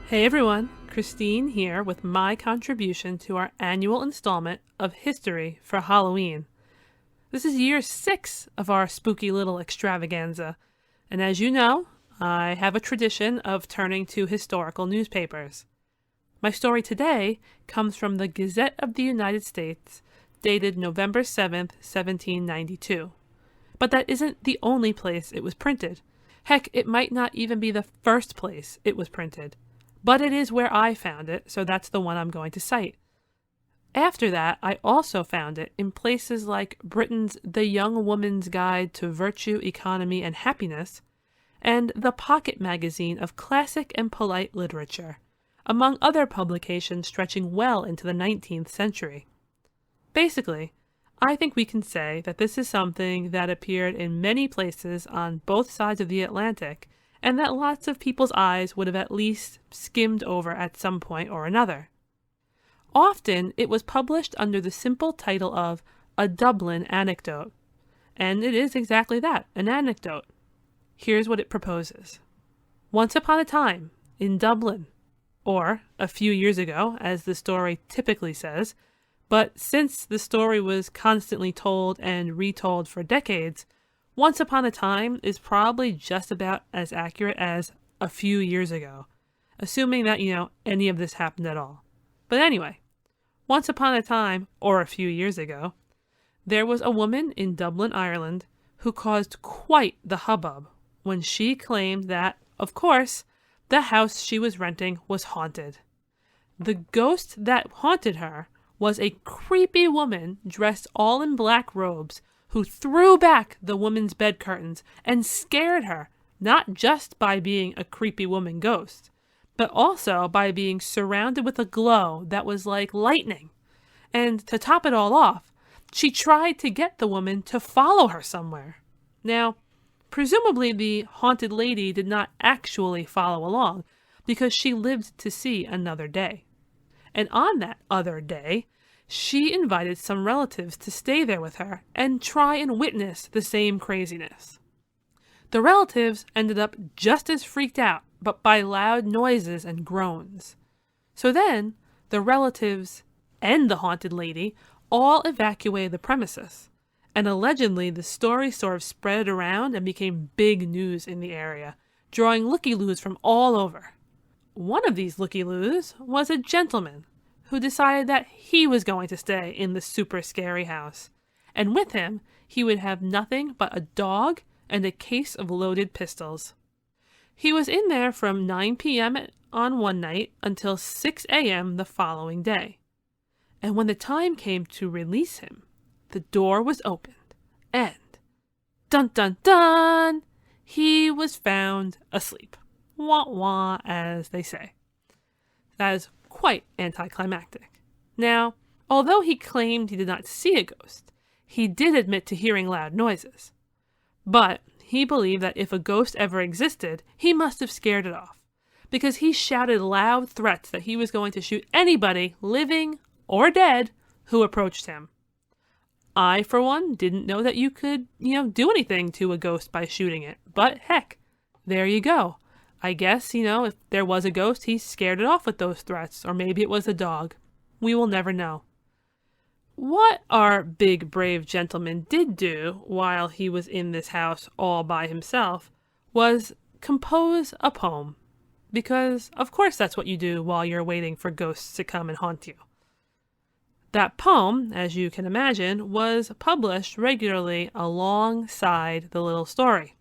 Hey everyone, Kristin here with my contribution to our annual installment of History for Halloween. This is year 6 of our spooky little extravaganza, and as you know, I have a tradition of turning to historical newspapers. My story today comes from the Gazette of the United States, dated November 7th, 1792. But that isn't the only place it was printed. Heck, it might not even be the first place it was printed. But it is where I found it, so that's the one I'm going to cite. After that, I also found it in places like Britain's The Young Woman's Guide to Virtue, Economy, and Happiness, and the Pocket Magazine of Classic and Polite Literature, among other publications stretching well into the 19th century. Basically, I think we can say that this is something that appeared in many places on both sides of the Atlantic, and that lots of people's eyes would have at least skimmed over at some point or another. Often, it was published under the simple title of A Dublin Anecdote. And it is exactly that, an anecdote. Here's what it proposes. Once upon a time, in Dublin, or a few years ago, as the story typically says, but since the story was constantly told and retold for decades, once upon a time is probably just about as accurate as a few years ago, assuming that, any of this happened at all. But anyway, once upon a time, or a few years ago, there was a woman in Dublin, Ireland, who caused quite the hubbub when she claimed that, of course, the house she was renting was haunted. The ghost that haunted her was a creepy woman dressed all in black robes who threw back the woman's bed curtains and scared her, not just by being a creepy woman ghost, but also by being surrounded with a glow that was like lightning. And to top it all off, she tried to get the woman to follow her somewhere. Now, presumably the haunted lady did not actually follow along because she lived to see another day. And on that other day, she invited some relatives to stay there with her and try and witness the same craziness. The relatives ended up just as freaked out, but by loud noises and groans. So then, the relatives and the haunted lady all evacuated the premises, and allegedly the story sort of spread around and became big news in the area, drawing looky-loos from all over. One of these looky-loos was a gentleman who decided that he was going to stay in the super scary house, and with him he would have nothing but a dog and a case of loaded pistols. He was in there from 9 p.m. on one night until 6 a.m. the following day. And when the time came to release him, the door was opened, and, dun dun dun, he was found asleep. Wah wah, as they say. That is quite anticlimactic. Now, although he claimed he did not see a ghost, he did admit to hearing loud noises. But he believed that if a ghost ever existed, he must have scared it off, because he shouted loud threats that he was going to shoot anybody, living or dead, who approached him. I, for one, didn't know that you could, do anything to a ghost by shooting it, but heck, there you go. I guess, if there was a ghost, he scared it off with those threats, or maybe it was a dog. We will never know. What our big brave gentleman did do while he was in this house all by himself was compose a poem, because of course that's what you do while you're waiting for ghosts to come and haunt you. That poem, as you can imagine, was published regularly alongside the little story,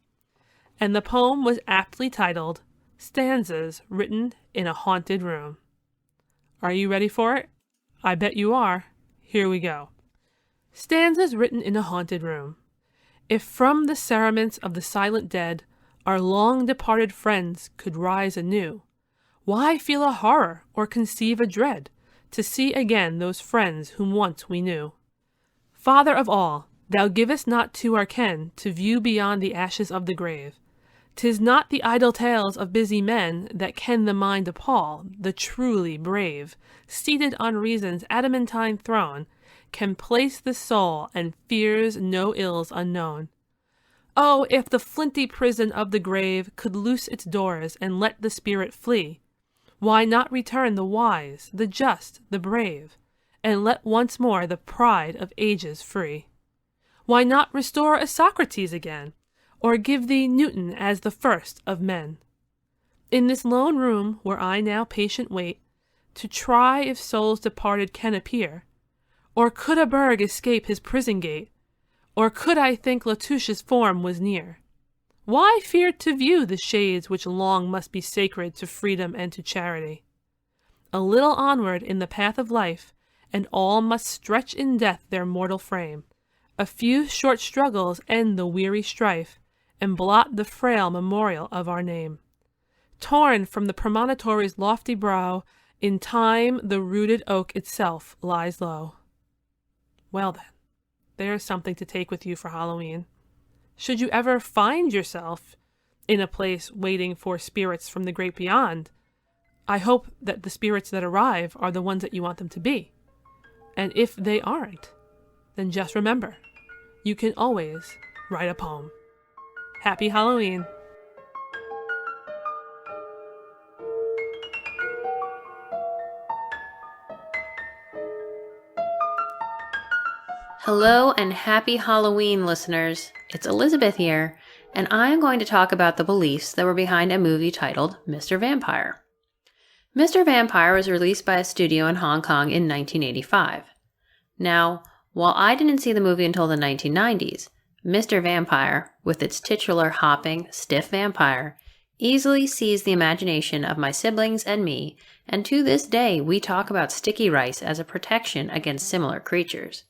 and the poem was aptly titled Stanzas Written in a Haunted Room. Are you ready for it? I bet you are. Here we go. Stanzas written in a haunted room. If from the cerements of the silent dead our long departed friends could rise anew, why feel a horror or conceive a dread to see again those friends whom once we knew? Father of all, thou givest not to our ken to view beyond the ashes of the grave, 'Tis not the idle tales of busy men that can the mind appall. The truly brave, seated on reason's adamantine throne, can place the soul and fears no ills unknown. Oh, if the flinty prison of the grave could loose its doors and let the spirit flee, why not return the wise, the just, the brave, and let once more the pride of ages free? Why not restore a Socrates again, or give thee Newton as the first of men? In this lone room where I now patient wait, to try if souls departed can appear, or could a berg escape his prison gate, or could I think Latouche's form was near? Why fear to view the shades which long must be sacred to freedom and to charity? A little onward in the path of life, and all must stretch in death their mortal frame. A few short struggles end the weary strife, and blot the frail memorial of our name. Torn from the promontory's lofty brow, in time the rooted oak itself lies low. Well then, there's something to take with you for Halloween. Should you ever find yourself in a place waiting for spirits from the great beyond, I hope that the spirits that arrive are the ones that you want them to be. And if they aren't, then just remember, you can always write a poem. Happy Halloween! Hello and happy Halloween, listeners. It's Elizabeth here, and I am going to talk about the beliefs that were behind a movie titled Mr. Vampire. Mr. Vampire was released by a studio in Hong Kong in 1985. Now, while I didn't see the movie until the 1990s, Mr. Vampire, with its titular hopping, stiff vampire, easily seized the imagination of my siblings and me, and to this day we talk about sticky rice as a protection against similar creatures.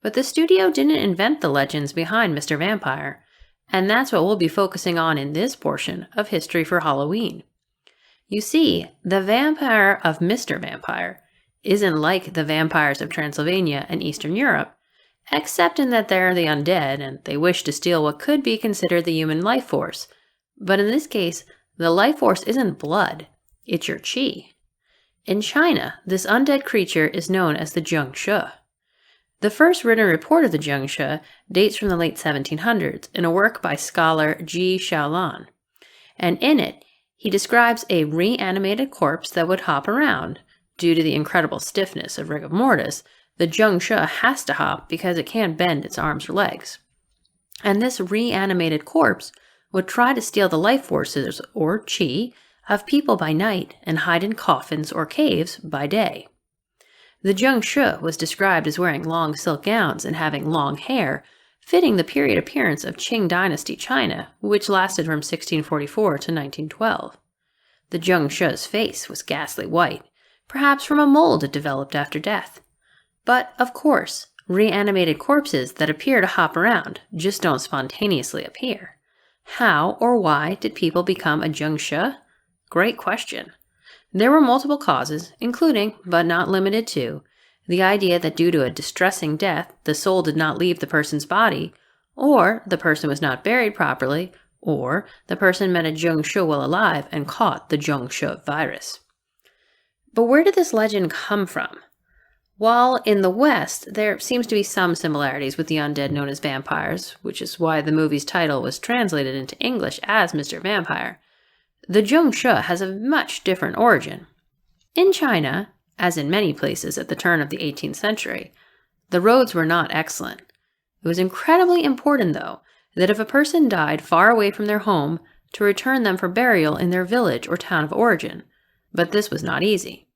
But the studio didn't invent the legends behind Mr. Vampire, and that's what we'll be focusing on in this portion of History for Halloween. You see, the vampire of Mr. Vampire isn't like the vampires of Transylvania and Eastern Europe, except in that they're the undead and they wish to steal what could be considered the human life force. But in this case, the life force isn't blood, it's your qi. In China, this undead creature is known as the jiāngshī. The first written report of the jiāngshī dates from the late 1700s in a work by scholar Ji Xiaolan, and in it, he describes a reanimated corpse that would hop around. Due to the incredible stiffness of rigor mortis, the jiāngshī has to hop because it can't bend its arms or legs. And this reanimated corpse would try to steal the life forces, or qi, of people by night and hide in coffins or caves by day. The jiāngshī was described as wearing long silk gowns and having long hair, fitting the period appearance of Qing dynasty China, which lasted from 1644 to 1912. The jiāngshī's face was ghastly white, perhaps from a mold it developed after death. But, of course, reanimated corpses that appear to hop around just don't spontaneously appear. How or why did people become a jiāngshī? Great question. There were multiple causes, including, but not limited to, the idea that due to a distressing death, the soul did not leave the person's body, or the person was not buried properly, or the person met a jiāngshī while alive and caught the jiāngshī virus. But where did this legend come from? While in the West, there seems to be some similarities with the undead known as vampires, which is why the movie's title was translated into English as Mr. Vampire, the jiāngshī has a much different origin. In China, as in many places at the turn of the 18th century, the roads were not excellent. It was incredibly important, though, that if a person died far away from their home, to return them for burial in their village or town of origin, but this was not easy.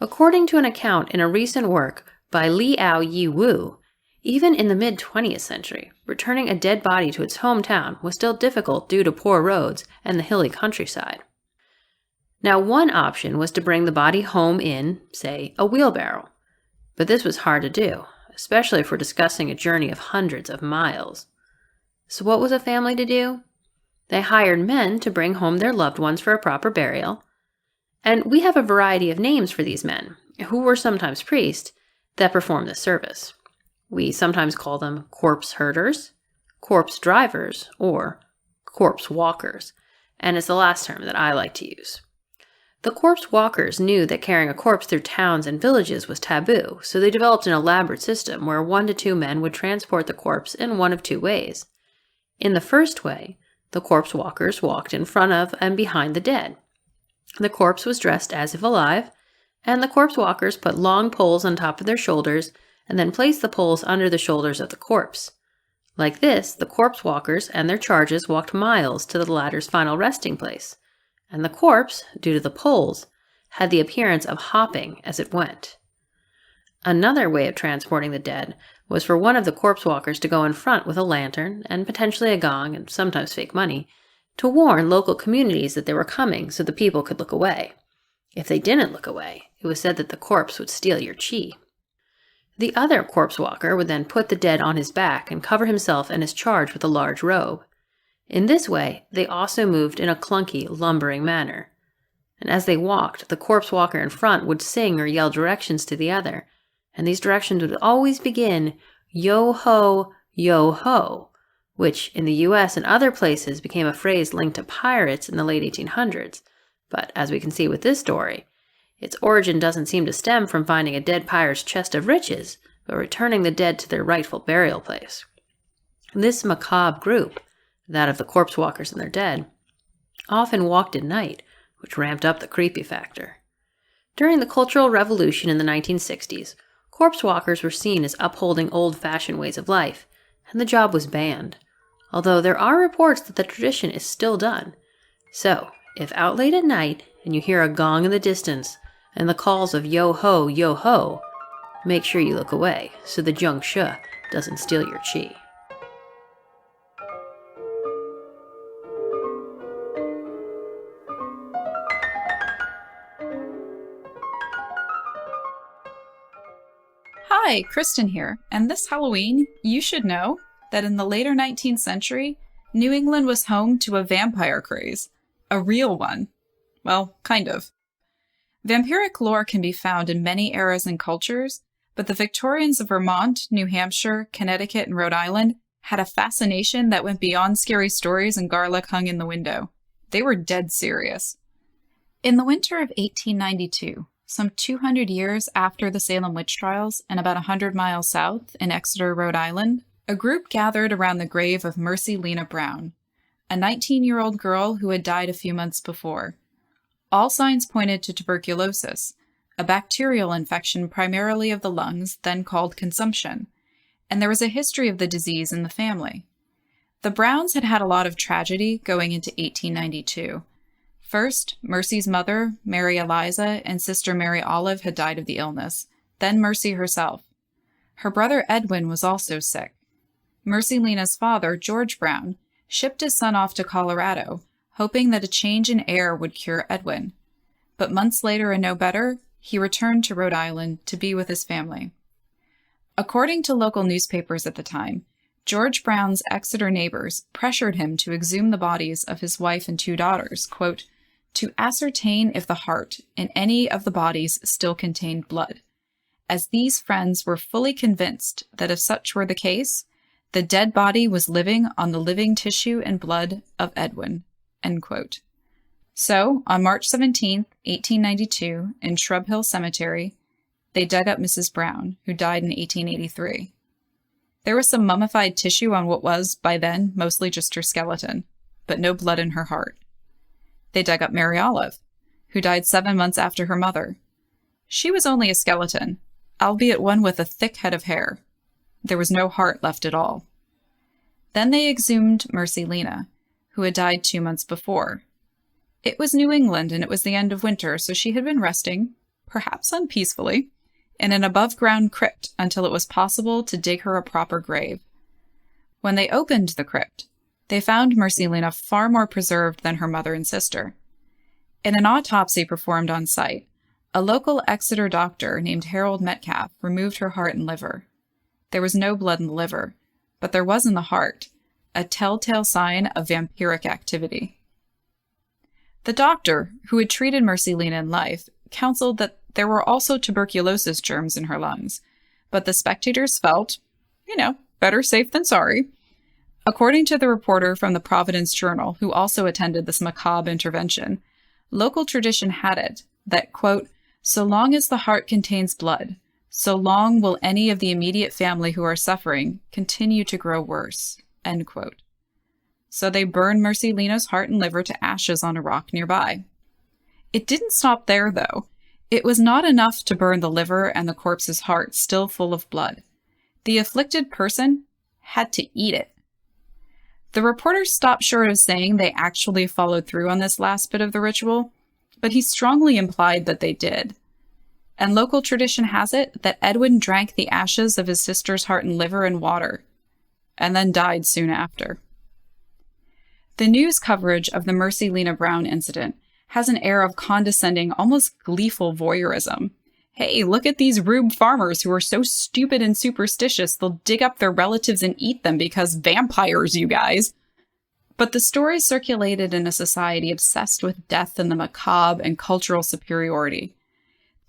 According to an account in a recent work by Liao Yi Wu, even in the mid-20th century, returning a dead body to its hometown was still difficult due to poor roads and the hilly countryside. Now, one option was to bring the body home in, say, a wheelbarrow, but this was hard to do, especially if we're discussing a journey of hundreds of miles. So what was a family to do? They hired men to bring home their loved ones for a proper burial, and we have a variety of names for these men, who were sometimes priests, that performed this service. We sometimes call them corpse herders, corpse drivers, or corpse walkers, and it's the last term that I like to use. The corpse walkers knew that carrying a corpse through towns and villages was taboo, so they developed an elaborate system where 1 to 2 men would transport the corpse in one of 2 ways. In the first way, the corpse walkers walked in front of and behind the dead. The corpse was dressed as if alive, and the corpse walkers put long poles on top of their shoulders and then placed the poles under the shoulders of the corpse. Like this, the corpse walkers and their charges walked miles to the latter's final resting place, and the corpse, due to the poles, had the appearance of hopping as it went. Another way of transporting the dead was for one of the corpse walkers to go in front with a lantern and potentially a gong and sometimes fake money to warn local communities that they were coming so the people could look away. If they didn't look away, it was said that the corpse would steal your chi. The other corpse walker would then put the dead on his back and cover himself and his charge with a large robe. In this way, they also moved in a clunky, lumbering manner. And as they walked, the corpse walker in front would sing or yell directions to the other, and these directions would always begin, yo-ho, yo-ho, which in the US and other places became a phrase linked to pirates in the late 1800s. But as we can see with this story, its origin doesn't seem to stem from finding a dead pirate's chest of riches, but returning the dead to their rightful burial place. This macabre group, that of the corpse walkers and their dead, often walked at night, which ramped up the creepy factor. During the Cultural Revolution in the 1960s, corpse walkers were seen as upholding old-fashioned ways of life, and the job was banned, although there are reports that the tradition is still done. So, if out late at night and you hear a gong in the distance and the calls of yo-ho, yo-ho, make sure you look away so the jiāngshī doesn't steal your chi. Hi, Kristin here, and this Halloween, you should know that in the later 19th century, New England was home to a vampire craze. A real one. Well, kind of. Vampiric lore can be found in many eras and cultures, but the Victorians of Vermont, New Hampshire, Connecticut, and Rhode Island had a fascination that went beyond scary stories and garlic hung in the window. They were dead serious. In the winter of 1892, some 200 years after the Salem witch trials and about 100 miles south in Exeter, Rhode Island, a group gathered around the grave of Mercylena Brown, a 19-year-old girl who had died a few months before. All signs pointed to tuberculosis, a bacterial infection primarily of the lungs, then called consumption, and there was a history of the disease in the family. The Browns had had a lot of tragedy going into 1892. First, Mercy's mother, Mary Eliza, and sister Mary Olive had died of the illness, then Mercy herself. Her brother Edwin was also sick. Mercylena's father, George Brown, shipped his son off to Colorado, hoping that a change in air would cure Edwin. But months later and no better, he returned to Rhode Island to be with his family. According to local newspapers at the time, George Brown's Exeter neighbors pressured him to exhume the bodies of his wife and 2 daughters, quote, to ascertain if the heart in any of the bodies still contained blood, as these friends were fully convinced that if such were the case, the dead body was living on the living tissue and blood of Edwin, end quote. So, on March 17, 1892, in Shrub Hill Cemetery, they dug up Mrs. Brown, who died in 1883. There was some mummified tissue on what was, by then, mostly just her skeleton, but no blood in her heart. They dug up Mary Olive, who died 7 months after her mother. She was only a skeleton, albeit one with a thick head of hair. There was no heart left at all. Then they exhumed Mercylena, who had died 2 months before. It was New England and it was the end of winter, so she had been resting, perhaps unpeacefully, in an above-ground crypt until it was possible to dig her a proper grave. When they opened the crypt, they found Mercylena far more preserved than her mother and sister. In an autopsy performed on site, a local Exeter doctor named Harold Metcalf removed her heart and liver. There was no blood in the liver, but there was in the heart, a telltale sign of vampiric activity. The doctor, who had treated Mercylena in life, counseled that there were also tuberculosis germs in her lungs, but the spectators felt, better safe than sorry. According to the reporter from the Providence Journal, who also attended this macabre intervention, local tradition had it that, quote, so long as the heart contains blood, so long will any of the immediate family who are suffering continue to grow worse, end quote. So they burned Mercylena's heart and liver to ashes on a rock nearby. It didn't stop there, though. It was not enough to burn the liver and the corpse's heart still full of blood. The afflicted person had to eat it. The reporter stopped short of saying they actually followed through on this last bit of the ritual, but he strongly implied that they did. And local tradition has it that Edwin drank the ashes of his sister's heart and liver in water, and then died soon after. The news coverage of the Mercylena Brown incident has an air of condescending, almost gleeful voyeurism. Hey, look at these rube farmers who are so stupid and superstitious they'll dig up their relatives and eat them because vampires, you guys. But the story circulated in a society obsessed with death and the macabre and cultural superiority.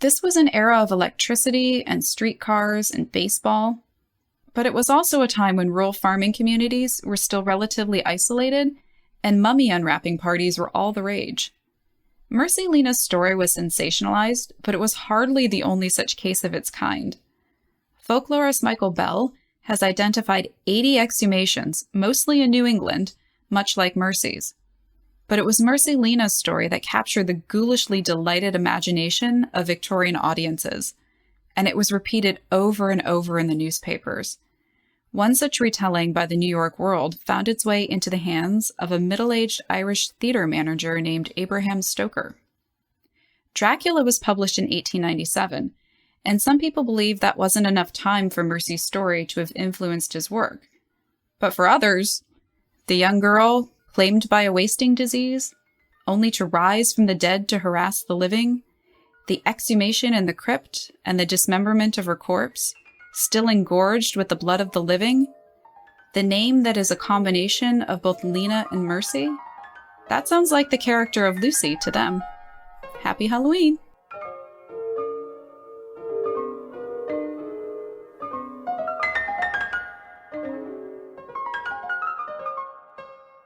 This was an era of electricity and streetcars and baseball, but it was also a time when rural farming communities were still relatively isolated and mummy unwrapping parties were all the rage. Mercylena's story was sensationalized, but it was hardly the only such case of its kind. Folklorist Michael Bell has identified 80 exhumations, mostly in New England, much like Mercy's. But it was Mercylena's story that captured the ghoulishly delighted imagination of Victorian audiences, and it was repeated over and over in the newspapers. One such retelling by the New York World found its way into the hands of a middle-aged Irish theater manager named Abraham Stoker. Dracula was published in 1897, and some people believe that wasn't enough time for Mercy's story to have influenced his work. But for others, the young girl, claimed by a wasting disease, only to rise from the dead to harass the living, the exhumation in the crypt and the dismemberment of her corpse, still engorged with the blood of the living, the name that is a combination of both Lena and Mercy, that sounds like the character of Lucy to them. Happy Halloween!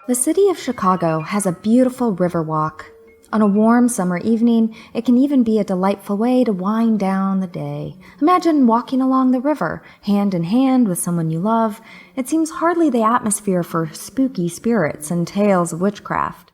The city of Chicago has a beautiful river walk. On a warm summer evening, it can even be a delightful way to wind down the day. Imagine walking along the river, hand in hand with someone you love. It seems hardly the atmosphere for spooky spirits and tales of witchcraft.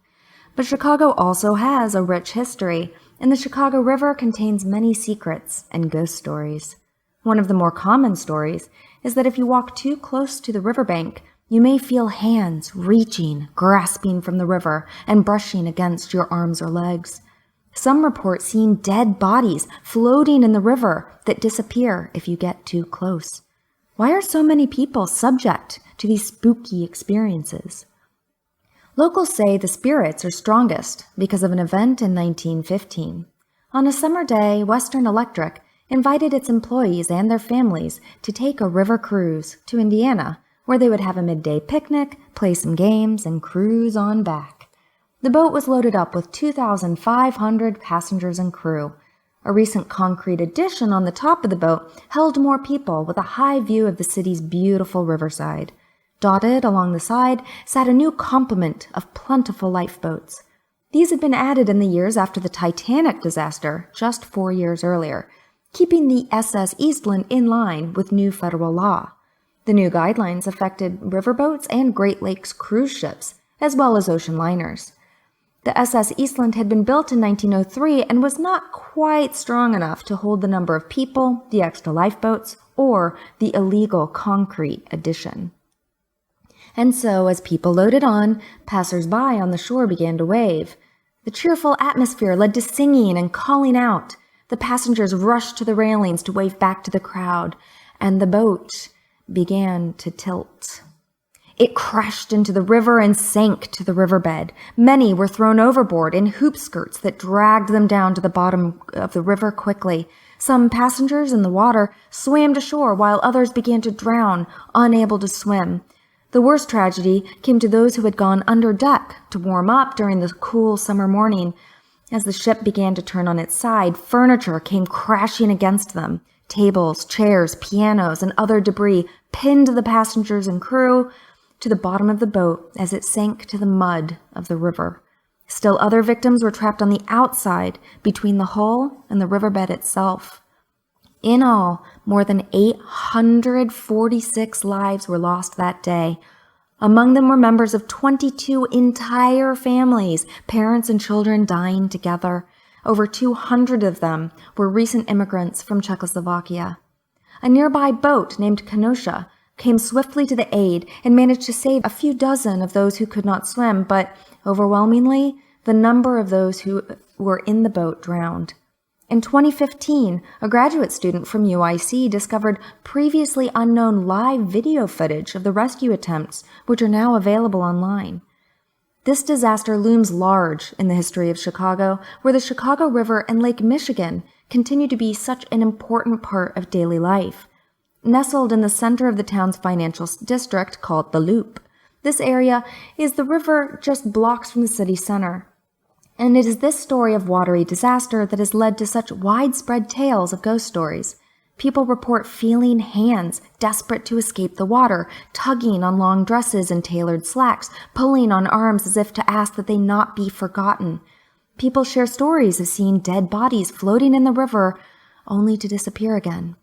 But Chicago also has a rich history, and the Chicago River contains many secrets and ghost stories. One of the more common stories is that if you walk too close to the riverbank, you may feel hands reaching, grasping from the river, and brushing against your arms or legs. Some report seeing dead bodies floating in the river that disappear if you get too close. Why are so many people subject to these spooky experiences? Locals say the spirits are strongest because of an event in 1915. On a summer day, Western Electric invited its employees and their families to take a river cruise to Indiana, where they would have a midday picnic, play some games, and cruise on back. The boat was loaded up with 2,500 passengers and crew. A recent concrete addition on the top of the boat held more people with a high view of the city's beautiful riverside. Dotted along the side sat a new complement of plentiful lifeboats. These had been added in the years after the Titanic disaster, just 4 years earlier, keeping the SS Eastland in line with new federal law. The new guidelines affected riverboats and Great Lakes cruise ships, as well as ocean liners. The SS Eastland had been built in 1903 and was not quite strong enough to hold the number of people, the extra lifeboats, or the illegal concrete addition. And so, as people loaded on, passers-by on the shore began to wave. The cheerful atmosphere led to singing and calling out. The passengers rushed to the railings to wave back to the crowd, and the boat began to tilt. It crashed into the river and sank to the riverbed. Many were thrown overboard in hoop skirts that dragged them down to the bottom of the river quickly. Some passengers in the water swam to shore while others began to drown, unable to swim. The worst tragedy came to those who had gone under deck to warm up during the cool summer morning. As the ship began to turn on its side, furniture came crashing against them. Tables, chairs, pianos, and other debris pinned the passengers and crew to the bottom of the boat as it sank to the mud of the river. Still other victims were trapped on the outside between the hull and the riverbed itself. In all, more than 846 lives were lost that day. Among them were members of 22 entire families, parents and children dying together. Over 200 of them were recent immigrants from Czechoslovakia. A nearby boat named Kenosha came swiftly to the aid and managed to save a few dozen of those who could not swim, but overwhelmingly, the number of those who were in the boat drowned. In 2015, a graduate student from UIC discovered previously unknown live video footage of the rescue attempts, which are now available online. This disaster looms large in the history of Chicago, where the Chicago River and Lake Michigan continue to be such an important part of daily life. Nestled in the center of the town's financial district called the Loop, this area is the river just blocks from the city center. And it is this story of watery disaster that has led to such widespread tales of ghost stories. People report feeling hands desperate to escape the water, tugging on long dresses and tailored slacks, pulling on arms as if to ask that they not be forgotten. People share stories of seeing dead bodies floating in the river, only to disappear again.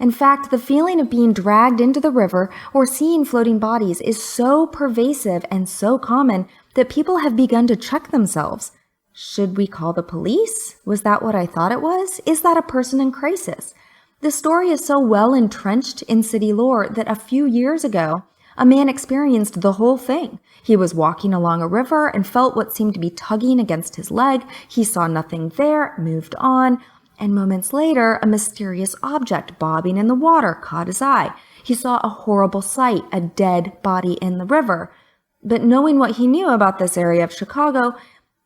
In fact, the feeling of being dragged into the river or seeing floating bodies is so pervasive and so common that people have begun to check themselves. Should we call the police? Was that what I thought it was? Is that a person in crisis? The story is so well entrenched in city lore that a few years ago, a man experienced the whole thing. He was walking along a river and felt what seemed to be tugging against his leg. He saw nothing there, moved on, and moments later, a mysterious object bobbing in the water caught his eye. He saw a horrible sight, a dead body in the river. But knowing what he knew about this area of Chicago,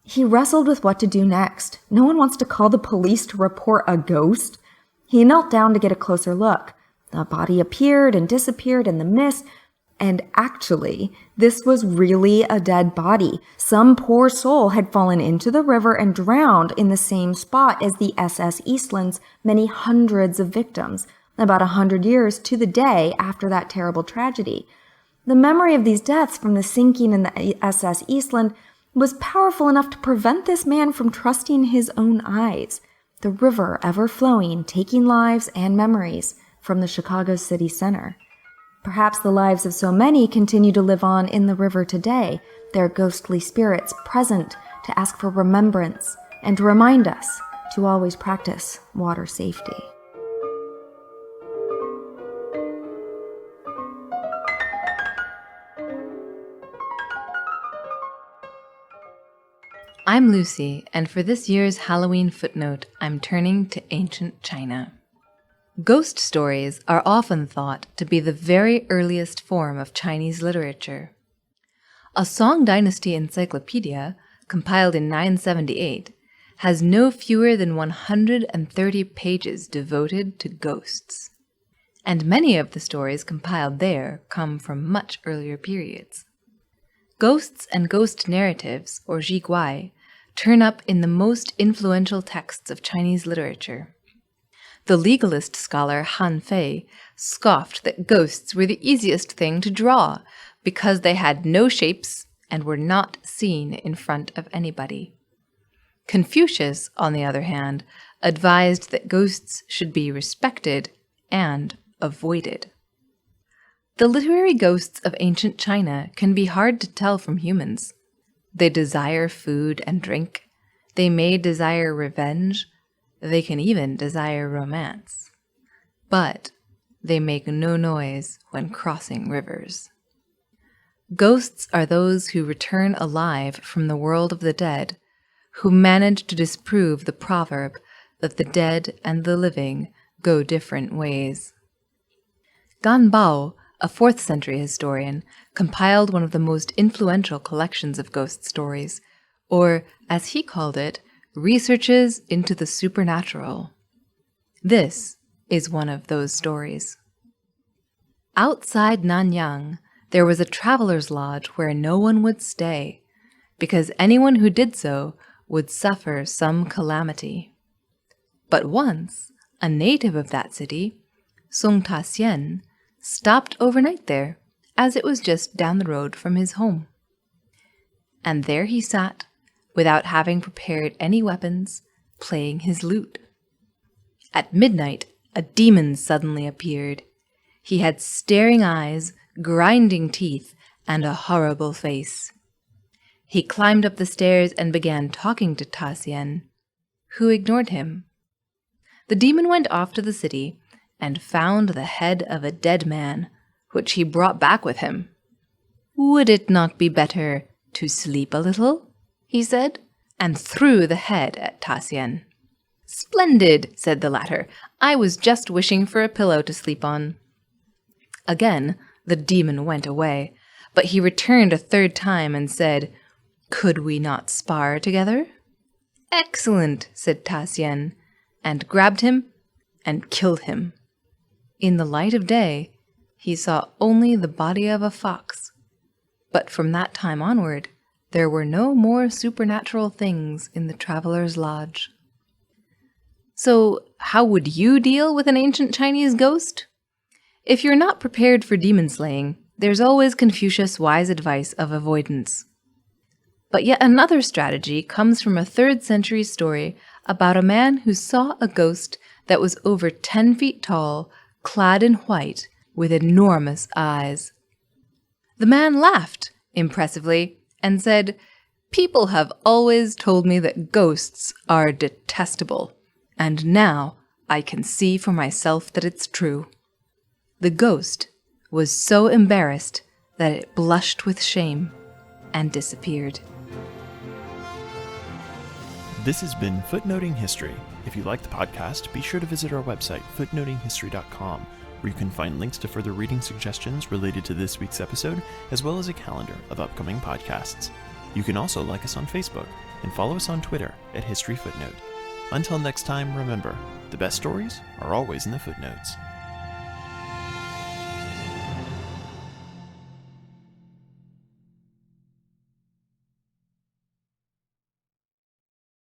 he wrestled with what to do next. No one wants to call the police to report a ghost. He knelt down to get a closer look. The body appeared and disappeared in the mist, and actually, this was really a dead body. Some poor soul had fallen into the river and drowned in the same spot as the SS Eastland's many hundreds of victims, about 100 years to the day after that terrible tragedy. The memory of these deaths from the sinking in the SS Eastland was powerful enough to prevent this man from trusting his own eyes. The river ever flowing, taking lives and memories from the Chicago city center. Perhaps the lives of so many continue to live on in the river today, their ghostly spirits present to ask for remembrance and to remind us to always practice water safety. I'm Lucy, and for this year's Halloween footnote, I'm turning to ancient China. Ghost stories are often thought to be the very earliest form of Chinese literature. A Song Dynasty encyclopedia, compiled in 978, has no fewer than 130 pages devoted to ghosts. And many of the stories compiled there come from much earlier periods. Ghosts and ghost narratives, or jiguai, turn up in the most influential texts of Chinese literature. The legalist scholar Han Fei scoffed that ghosts were the easiest thing to draw because they had no shapes and were not seen in front of anybody. Confucius, on the other hand, advised that ghosts should be respected and avoided. The literary ghosts of ancient China can be hard to tell from humans. They desire food and drink. They may desire revenge. They can even desire romance. But they make no noise when crossing rivers. Ghosts are those who return alive from the world of the dead, who manage to disprove the proverb that the dead and the living go different ways. Gan Bao, a 4th century historian, compiled one of the most influential collections of ghost stories, or, as he called it, researches into the supernatural. This is one of those stories. Outside Nanyang, there was a traveler's lodge where no one would stay, because anyone who did so would suffer some calamity. But once, a native of that city, Song Ta-hsien, stopped overnight there as it was just down the road from his home. And there he sat, without having prepared any weapons, playing his lute. At midnight, a demon suddenly appeared. He had staring eyes, grinding teeth, and a horrible face. He climbed up the stairs and began talking to Tassien, who ignored him. The demon went off to the city and found the head of a dead man, which he brought back with him. "Would it not be better to sleep a little?" he said, and threw the head at Tassien. "Splendid," said the latter. "I was just wishing for a pillow to sleep on." Again, the demon went away, but he returned a third time and said, "Could we not spar together?" "Excellent," said Tassien, and grabbed him and killed him. In the light of day, he saw only the body of a fox, but from that time onward, there were no more supernatural things in the traveler's lodge. So, how would you deal with an ancient Chinese ghost? If you're not prepared for demon slaying, there's always Confucius' wise advice of avoidance. But yet another strategy comes from a 3rd century story about a man who saw a ghost that was over 10 feet tall, clad in white, with enormous eyes. The man laughed impressively and said, "People have always told me that ghosts are detestable, and now I can see for myself that it's true." The ghost was so embarrassed that it blushed with shame and disappeared. This has been Footnoting History. If you like the podcast, be sure to visit our website, footnotinghistory.com, where you can find links to further reading suggestions related to this week's episode, as well as a calendar of upcoming podcasts. You can also like us on Facebook and follow us on Twitter at History Footnote. Until next time, remember, the best stories are always in the footnotes.